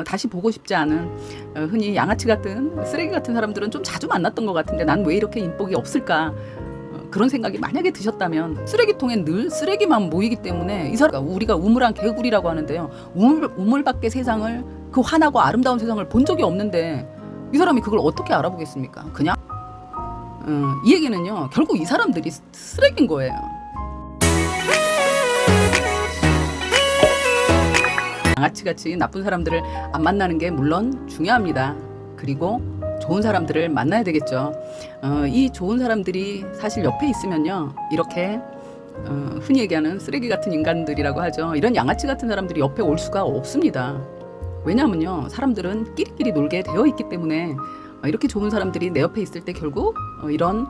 다시 보고 싶지 않은 흔히 양아치 같은 쓰레기 같은 사람들은 좀 자주 만났던 것 같은데 난 왜 이렇게 인복이 없을까? 그런 생각이 만약에 드셨다면 쓰레기통에 늘 쓰레기만 모이기 때문에 이 사람 우리가 우물한 개구리라고 하는데요. 우물 밖의 세상을 그 환하고 아름다운 세상을 본 적이 없는데 이 사람이 그걸 어떻게 알아보겠습니까? 그냥 이 얘기는요. 결국 이 사람들이 쓰레기인 거예요. 양아치같이 나쁜 사람들을 안 만나는 게 물론 중요합니다. 그리고 좋은 사람들을 만나야 되겠죠. 이 좋은 사람들이 사실 옆에 있으면요. 이렇게 흔히 얘기하는 쓰레기 같은 인간들이라고 하죠. 이런 양아치 같은 사람들이 옆에 올 수가 없습니다. 왜냐하면요. 사람들은 끼리끼리 놀게 되어 있기 때문에 이렇게 좋은 사람들이 내 옆에 있을 때 결국 이런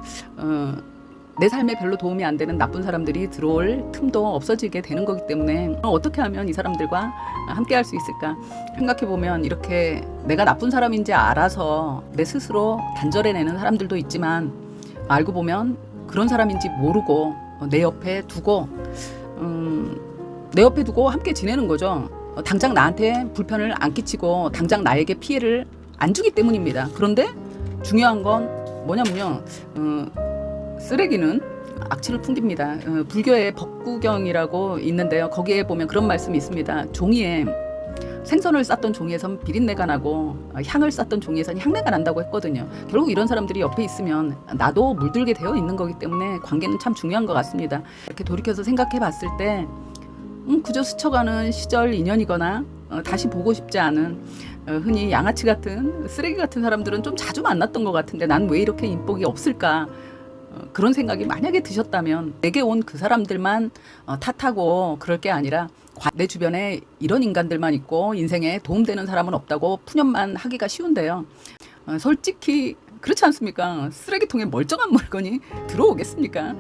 내 삶에 별로 도움이 안 되는 나쁜 사람들이 들어올 틈도 없어지게 되는 거기 때문에 어떻게 하면 이 사람들과 함께 할 수 있을까 생각해보면 이렇게 내가 나쁜 사람인지 알아서 내 스스로 단절해내는 사람들도 있지만 알고 보면 그런 사람인지 모르고 내 옆에 두고 함께 지내는 거죠. 당장 나한테 불편을 안 끼치고 당장 나에게 피해를 안 주기 때문입니다. 그런데 중요한 건 뭐냐면요. 쓰레기는 악취를 풍깁니다. 불교의 법구경이라고 있는데요. 거기에 보면 그런 말씀이 있습니다. 종이에 생선을 쌌던 종이에선 비린내가 나고 향을 쌌던 종이에선 향내가 난다고 했거든요. 결국 이런 사람들이 옆에 있으면 나도 물들게 되어 있는 거기 때문에 관계는 참 중요한 것 같습니다. 이렇게 돌이켜서 생각해 봤을 때 그저 스쳐가는 시절 인연이거나 다시 보고 싶지 않은 흔히 양아치 같은 쓰레기 같은 사람들은 좀 자주 만났던 것 같은데 난 왜 이렇게 인복이 없을까? 그런 생각이 만약에 드셨다면 내게 온 그 사람들만 탓하고 그럴 게 아니라 내 주변에 이런 인간들만 있고 인생에 도움되는 사람은 없다고 푸념만 하기가 쉬운데요. 솔직히 그렇지 않습니까? 쓰레기통에 멀쩡한 물건이 들어오겠습니까?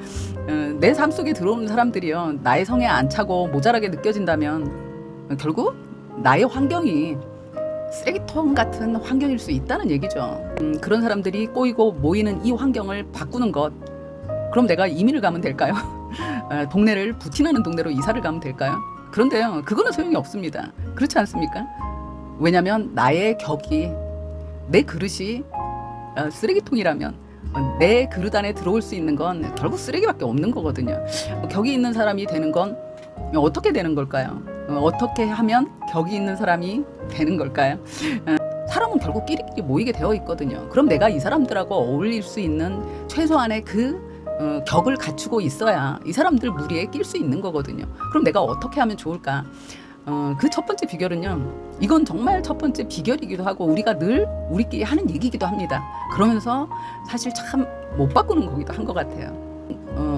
내 삶 속에 들어오는 사람들이요. 나의 성에 안 차고 모자라게 느껴진다면 결국 나의 환경이 쓰레기통 같은 환경일 수 있다는 얘기죠. 그런 사람들이 꼬이고 모이는 이 환경을 바꾸는 것. 그럼 내가 이민을 가면 될까요? 동네를 부티나는 동네로 이사를 가면 될까요? 그런데요. 그거는 소용이 없습니다. 그렇지 않습니까? 왜냐하면 나의 격이 내 그릇이 쓰레기통이라면 내 그릇 안에 들어올 수 있는 건 결국 쓰레기밖에 없는 거거든요. 격이 있는 사람이 되는 건 어떻게 되는 걸까요? 어떻게 하면 격이 있는 사람이 되는 걸까요? 사람은 결국 끼리끼리 모이게 되어 있거든요. 그럼 내가 이 사람들하고 어울릴 수 있는 최소한의 그 격을 갖추고 있어야 이 사람들 무리에 낄 수 있는 거거든요. 그럼 내가 어떻게 하면 좋을까? 그 첫 번째 비결은요. 이건 정말 첫 번째 비결이기도 하고 우리가 늘 우리끼리 하는 얘기이기도 합니다. 그러면서 사실 참 못 바꾸는 거기도 한 것 같아요.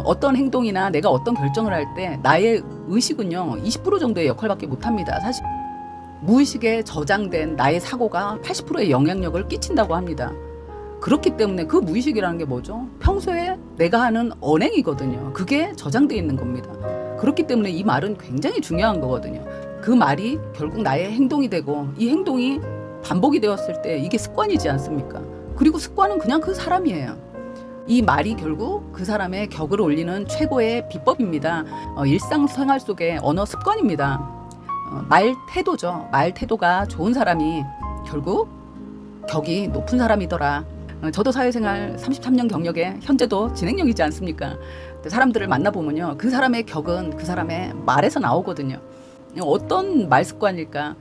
어떤 행동이나 내가 어떤 결정을 할 때 나의 의식은요 20% 정도의 역할밖에 못합니다. 사실 무의식에 저장된 나의 사고가 80%의 영향력을 끼친다고 합니다. 그렇기 때문에 그 무의식이라는 게 뭐죠? 평소에 내가 하는 언행이거든요. 그게 저장되어 있는 겁니다. 그렇기 때문에 이 말은 굉장히 중요한 거거든요. 그 말이 결국 나의 행동이 되고 이 행동이 반복이 되었을 때 이게 습관이지 않습니까? 그리고 습관은 그냥 그 사람이에요. 이 말이 결국 그 사람의 격을 올리는 최고의 비법입니다. 일상생활 속의 언어 습관입니다. 말 태도죠. 말 태도가 좋은 사람이 결국 격이 높은 사람이더라. 저도 사회생활 33년 경력에 현재도 진행형이지 않습니까? 사람들을 만나보면요. 그 사람의 격은 그 사람의 말에서 나오거든요. 어떤 말 습관일까?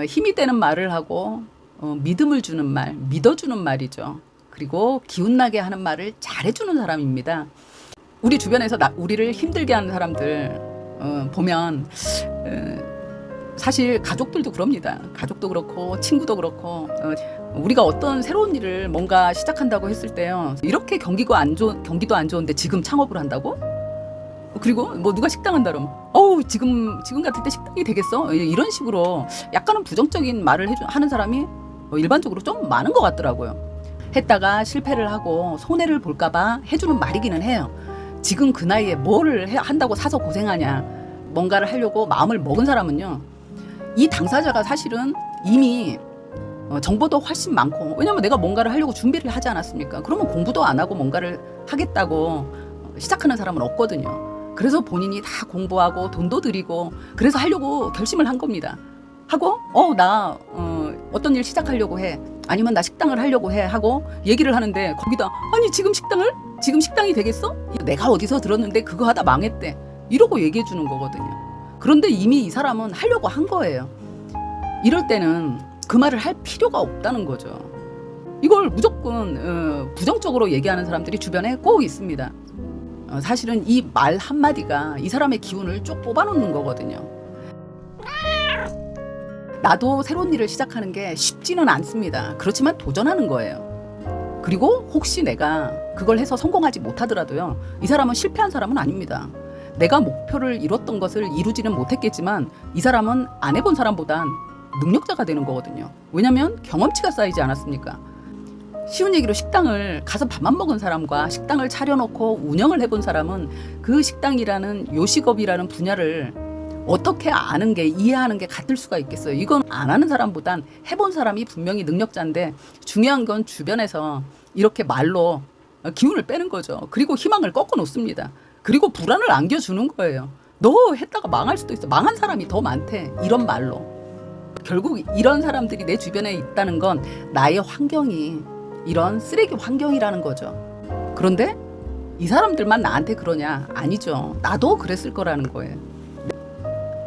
힘이 되는 말을 하고 믿음을 주는 말, 믿어주는 말이죠. 그리고 기운나게 하는 말을 잘해주는 사람입니다. 우리 주변에서 우리를 힘들게 하는 사람들 보면 사실 가족들도 그럽니다. 가족도 그렇고 친구도 그렇고 우리가 어떤 새로운 일을 뭔가 시작한다고 했을 때요. 이렇게 경기도 안 좋은데 지금 창업을 한다고? 그리고 뭐 누가 식당 한다 그러면 지금 같을 때 식당이 되겠어? 이런 식으로 약간은 부정적인 말을 하는 사람이 일반적으로 좀 많은 것 같더라고요. 했다가 실패를 하고 손해를 볼까봐 해주는 말이기는 해요. 지금 그 나이에 뭐를 한다고 사서 고생하냐. 뭔가를 하려고 마음을 먹은 사람은요. 이 당사자가 사실은 이미 정보도 훨씬 많고 왜냐면 내가 뭔가를 하려고 준비를 하지 않았습니까? 그러면 공부도 안 하고 뭔가를 하겠다고 시작하는 사람은 없거든요. 그래서 본인이 다 공부하고 돈도 들이고 그래서 하려고 결심을 한 겁니다. 하고 나 어떤 일 시작하려고 해. 아니면 나 식당을 하려고 해 하고 얘기를 하는데 거기다 아니 지금 식당이 되겠어? 내가 어디서 들었는데 그거 하다 망했대. 이러고 얘기해 주는 거거든요. 그런데 이미 이 사람은 하려고 한 거예요. 이럴 때는 그 말을 할 필요가 없다는 거죠. 이걸 무조건 부정적으로 얘기하는 사람들이 주변에 꼭 있습니다. 사실은 이 말 한마디가 이 사람의 기운을 쭉 뽑아놓는 거거든요. 나도 새로운 일을 시작하는 게 쉽지는 않습니다. 그렇지만 도전하는 거예요. 그리고 혹시 내가 그걸 해서 성공하지 못하더라도요, 이 사람은 실패한 사람은 아닙니다. 내가 목표를 이뤘던 것을 이루지는 못했겠지만 이 사람은 안 해본 사람보단 능력자가 되는 거거든요. 왜냐면 경험치가 쌓이지 않았습니까? 쉬운 얘기로 식당을 가서 밥만 먹은 사람과 식당을 차려놓고 운영을 해본 사람은 그 식당이라는 요식업이라는 분야를 어떻게 아는 게, 이해하는 게 같을 수가 있겠어요. 이건 안 하는 사람보단 해본 사람이 분명히 능력자인데, 중요한 건 주변에서 이렇게 말로 기운을 빼는 거죠. 그리고 희망을 꺾어 놓습니다. 그리고 불안을 안겨주는 거예요. 너 했다가 망할 수도 있어. 망한 사람이 더 많대. 이런 말로. 결국 이런 사람들이 내 주변에 있다는 건 나의 환경이 이런 쓰레기 환경이라는 거죠. 그런데 이 사람들만 나한테 그러냐? 아니죠. 나도 그랬을 거라는 거예요.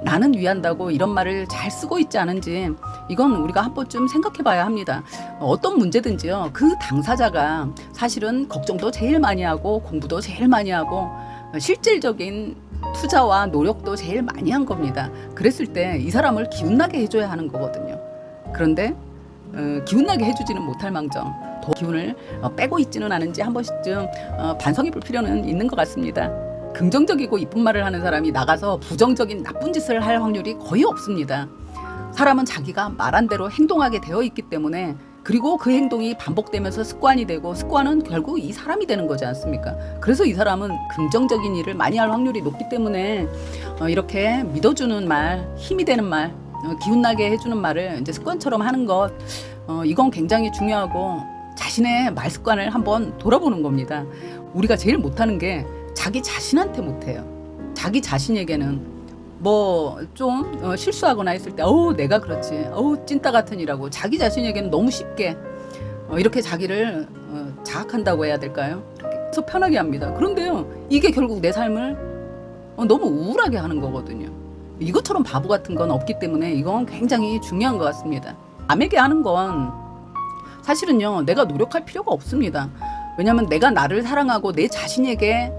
나는 위한다고 이런 말을 잘 쓰고 있지 않은지 이건 우리가 한 번쯤 생각해 봐야 합니다. 어떤 문제든지요, 그 당사자가 사실은 걱정도 제일 많이 하고 공부도 제일 많이 하고 실질적인 투자와 노력도 제일 많이 한 겁니다. 그랬을 때 이 사람을 기운나게 해줘야 하는 거거든요. 그런데 기운나게 해주지는 못할 망정 더 기운을 빼고 있지는 않은지 한 번씩쯤 반성해 볼 필요는 있는 것 같습니다. 긍정적이고 이쁜 말을 하는 사람이 나가서 부정적인 나쁜 짓을 할 확률이 거의 없습니다. 사람은 자기가 말한 대로 행동하게 되어 있기 때문에, 그리고 그 행동이 반복되면서 습관이 되고, 습관은 결국 이 사람이 되는 거지 않습니까? 그래서 이 사람은 긍정적인 일을 많이 할 확률이 높기 때문에 이렇게 믿어주는 말, 힘이 되는 말, 기운나게 해주는 말을 이제 습관처럼 하는 것, 이건 굉장히 중요하고 자신의 말 습관을 한번 돌아보는 겁니다. 우리가 제일 못하는 게 자기 자신한테 못해요. 자기 자신에게는 뭐 좀 실수하거나 했을 때 내가 그렇지, 찐따 같으니라고 자기 자신에게는 너무 쉽게 이렇게 자기를 자학한다고 해야 될까요? 그래서 편하게 합니다. 그런데요, 이게 결국 내 삶을 너무 우울하게 하는 거거든요. 이것처럼 바보 같은 건 없기 때문에 이건 굉장히 중요한 것 같습니다. 남에게 하는 건 사실은요, 내가 노력할 필요가 없습니다. 왜냐하면 내가 나를 사랑하고 내 자신에게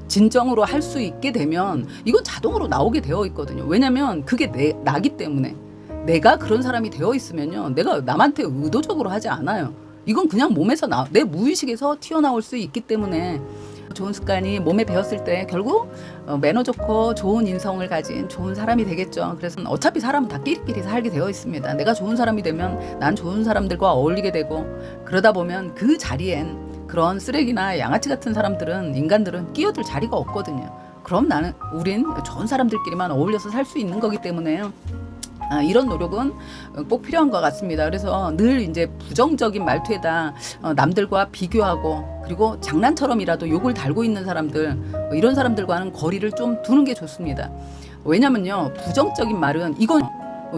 진정으로 할 수 있게 되면 이건 자동으로 나오게 되어 있거든요. 왜냐면 그게 나기 때문에. 내가 그런 사람이 되어 있으면요, 내가 남한테 의도적으로 하지 않아요. 이건 그냥 몸에서 내 무의식에서 튀어나올 수 있기 때문에 좋은 습관이 몸에 배었을 때 결국 매너 좋고 좋은 인성을 가진 좋은 사람이 되겠죠. 그래서 어차피 사람은 다 끼리끼리 살게 되어 있습니다. 내가 좋은 사람이 되면 난 좋은 사람들과 어울리게 되고, 그러다 보면 그 자리엔 그런 쓰레기나 양아치 같은 사람들은, 인간들은 끼어들 자리가 없거든요. 그럼 우린 좋은 사람들끼리만 어울려서 살 수 있는 거기 때문에요. 이런 노력은 꼭 필요한 것 같습니다. 그래서 늘 이제 부정적인 말투에다 남들과 비교하고, 그리고 장난처럼이라도 욕을 달고 있는 사람들, 이런 사람들과는 거리를 좀 두는 게 좋습니다. 왜냐면요, 부정적인 말은 이건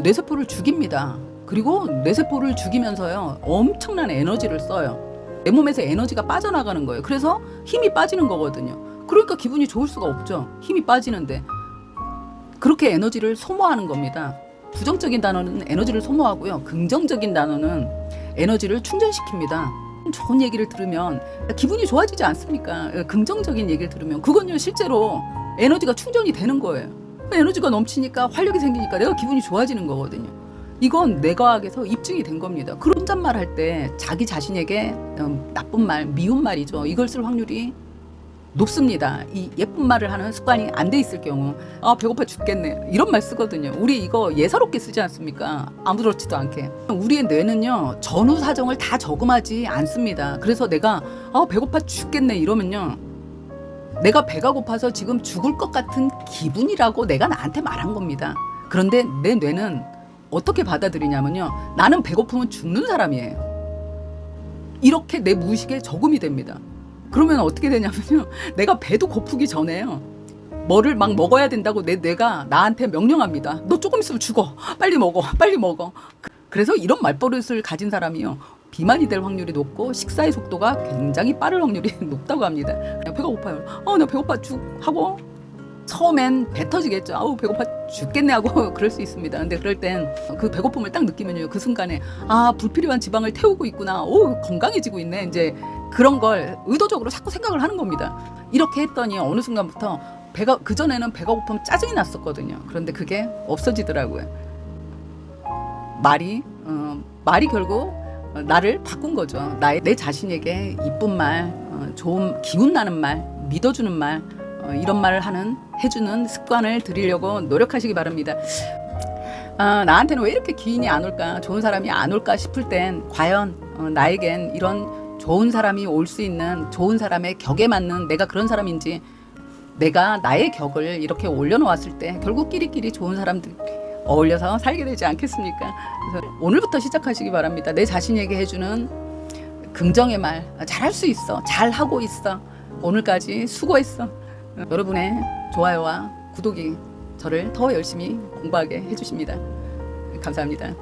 뇌세포를 죽입니다. 그리고 뇌세포를 죽이면서요, 엄청난 에너지를 써요. 내 몸에서 에너지가 빠져나가는 거예요. 그래서 힘이 빠지는 거거든요. 그러니까 기분이 좋을 수가 없죠. 힘이 빠지는데. 그렇게 에너지를 소모하는 겁니다. 부정적인 단어는 에너지를 소모하고요, 긍정적인 단어는 에너지를 충전시킵니다. 좋은 얘기를 들으면 기분이 좋아지지 않습니까? 긍정적인 얘기를 들으면 그건요, 실제로 에너지가 충전이 되는 거예요. 에너지가 넘치니까, 활력이 생기니까 내가 기분이 좋아지는 거거든요. 이건 뇌과학에서 입증이 된 겁니다. 그런 혼잣말 할 때 자기 자신에게 나쁜 말, 미운 말이죠, 이걸 쓸 확률이 높습니다. 이 예쁜 말을 하는 습관이 안 돼 있을 경우, 배고파 죽겠네, 이런 말 쓰거든요. 우리 이거 예사롭게 쓰지 않습니까? 아무렇지도 않게. 우리의 뇌는요, 전후 사정을 다 저금하지 않습니다. 그래서 내가 배고파 죽겠네 이러면요, 내가 배가 고파서 지금 죽을 것 같은 기분이라고 내가 나한테 말한 겁니다. 그런데 내 뇌는 어떻게 받아들이냐면요, 나는 배고프면 죽는 사람이에요. 이렇게 내 무의식에 적응이 됩니다. 그러면 어떻게 되냐면요, 내가 배도 고프기 전에요, 뭐를 막 먹어야 된다고 내 뇌가 나한테 명령합니다. 너 조금 있으면 죽어, 빨리 먹어, 빨리 먹어. 그래서 이런 말버릇을 가진 사람이요, 비만이 될 확률이 높고 식사의 속도가 굉장히 빠를 확률이 높다고 합니다. 그냥 배가 고파요. 나 배고파 죽 하고 처음엔 배 터지겠죠. 아우 배고파 죽겠네 하고 그럴 수 있습니다. 근데 그럴 땐 그 배고픔을 딱 느끼면요, 그 순간에 불필요한 지방을 태우고 있구나. 오, 건강해지고 있네. 이제 그런 걸 의도적으로 자꾸 생각을 하는 겁니다. 이렇게 했더니 어느 순간부터 배가, 그전에는 배가 고프면 짜증이 났었거든요. 그런데 그게 없어지더라고요. 말이 결국 나를 바꾼 거죠. 내 자신에게 이쁜 말, 좋은 기운 나는 말, 믿어주는 말, 이런 말을 해주는 습관을 들이려고 노력하시기 바랍니다. 나한테는 왜 이렇게 기인이 안 올까, 좋은 사람이 안 올까 싶을 땐 과연 나에겐 이런 좋은 사람이 올 수 있는, 좋은 사람의 격에 맞는 내가 그런 사람인지, 내가 나의 격을 이렇게 올려놓았을 때 결국 끼리끼리 좋은 사람들 어울려서 살게 되지 않겠습니까? 그래서 오늘부터 시작하시기 바랍니다. 내 자신에게 해주는 긍정의 말, 잘할 수 있어, 잘하고 있어, 오늘까지 수고했어. 여러분의 좋아요와 구독이 저를 더 열심히 공부하게 해주십니다. 감사합니다.